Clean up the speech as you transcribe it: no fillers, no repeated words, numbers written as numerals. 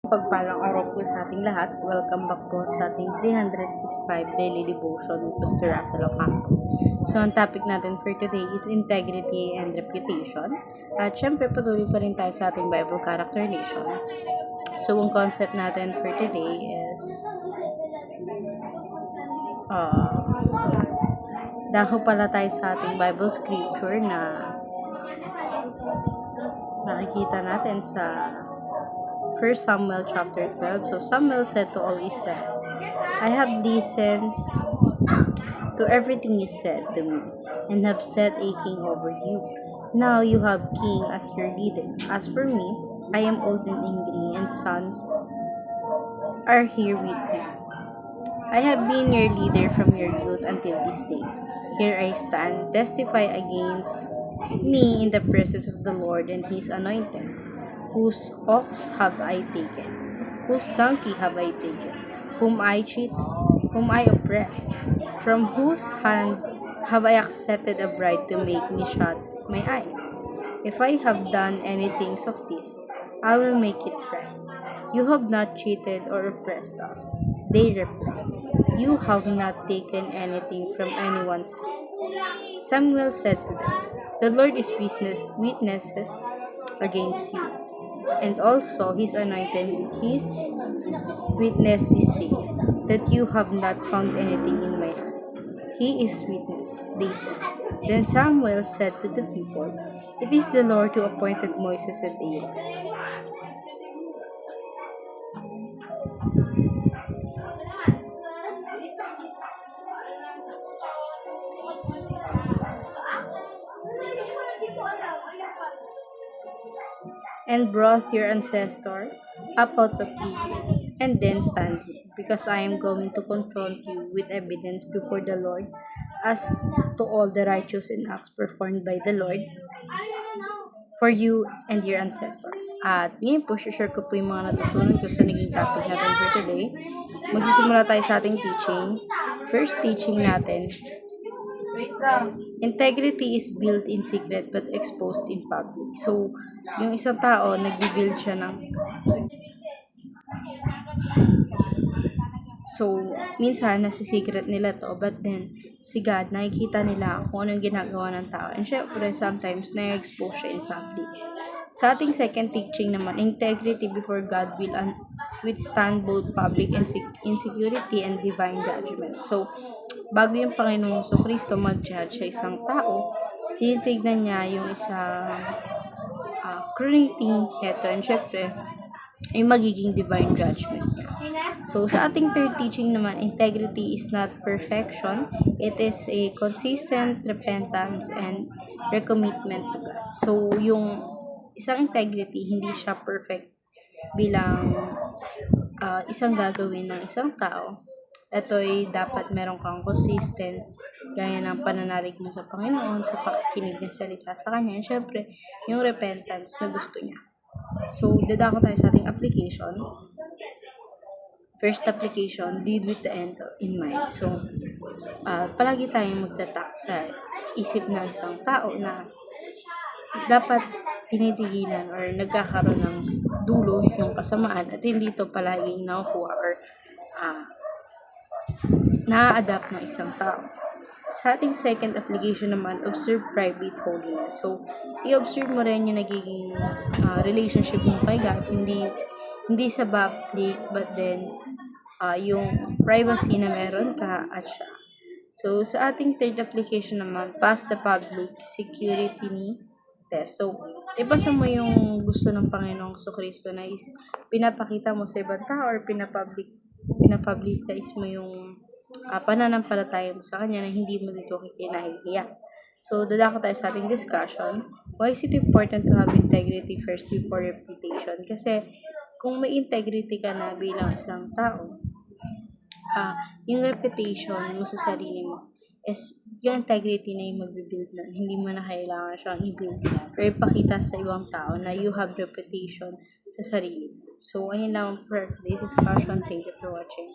Pagpalang araw po sa ating lahat. Welcome back po sa ating 365 Daily Devotion with Pastor Russell Ocampo. So, ang topic natin for today is integrity and reputation. At syempre, patuloy pa rin tayo sa ating Bible character nation. So, ang concept natin for today is dako pala tayo sa ating Bible scripture na nakikita natin sa 1 Samuel chapter 12. So Samuel said to all Israel, I have listened to everything you said to me, and have set a king over you. Now you have king as your leader. As for me, I am old and angry, and sons are here with you. I have been your leader from your youth until this day. Here I stand, testify against me in the presence of the Lord and his anointed. Whose ox have I taken? Whose donkey have I taken? Whom I cheated? Whom I oppressed? From whose hand have I accepted a bribe to make me shut my eyes? If I have done anything of this, I will make it right. You have not cheated or oppressed us. They replied, You have not taken anything from anyone's hand. Samuel said to them, The Lord is witnesses against you, and also his anointed, his witness this day, that you have not found anything in my hand. He is witness, they said. Then Samuel said to the people, It is the Lord who appointed Moses and Aaron. And brought your ancestor up out of Egypt, and then stand here, because I am going to confront you with evidence before the Lord as to all the righteous acts performed by the Lord for you and your ancestor. At ngayon po, share ko po yung mga natutunan ko sa naging topic natin for today. Magsisimula tayo sa ating teaching. First teaching natin, integrity is built in secret but exposed in public. So, yung isang tao, nag-build siya ng... So, minsan, nasa secret nila to, but then, si God, nakikita nila kung anong ginagawa ng tao. And syempre, sometimes, na-expose siya in public. Sa ating second teaching naman, integrity before God will withstand both public insecurity and divine judgment. So, bago yung Panginoong Kristo mag-judge sa isang tao, tinitignan niya yung isang credibility neto, and syempre, ay magiging divine judgment. So, sa ating third teaching naman, integrity is not perfection. It is a consistent repentance and recommitment to God. So, yung isang integrity, hindi siya perfect bilang isang gagawin ng isang tao. Ito'y dapat meron kang consistent gaya ng pananalig mo sa Panginoon, sa pakikinig ng salita sa Kanya, and syempre, yung repentance na gusto niya. So, dadako tayo sa ating application. First application, lead with the end in mind. So, palagi tayong magtatak sa isip ng isang tao na dapat tinitigilan or nagkakaroon ng dulo yung kasamaan at hindi ito palaging nakukuha or na-adapt ng isang tao. Sa ating second application naman, observe private holiness. So, i-observe mo rin yung nagiging relationship mo kay God, hindi sa public, but then yung privacy na meron ka at siya. So, sa ating third application naman, pass the public security test. So, ipasa mo yung gusto ng Panginoong Kristo na is pinapakita mo sa ibang tao or pinapublicize mo yung pananampalataya mo sa Kanya na hindi mo dito kikinahihiya. So, dadako tayo sa ating discussion. Why is it important to have integrity first before reputation? Kasi, kung may integrity ka na bilang isang tao, yung reputation mo sa sarili mo is yung integrity na yung mag-build na. Hindi mo na kailangan siyang i-build or ipakita sa ibang tao na you have reputation sa sarili mo. So, ayun lang for today's discussion. Thank you for watching.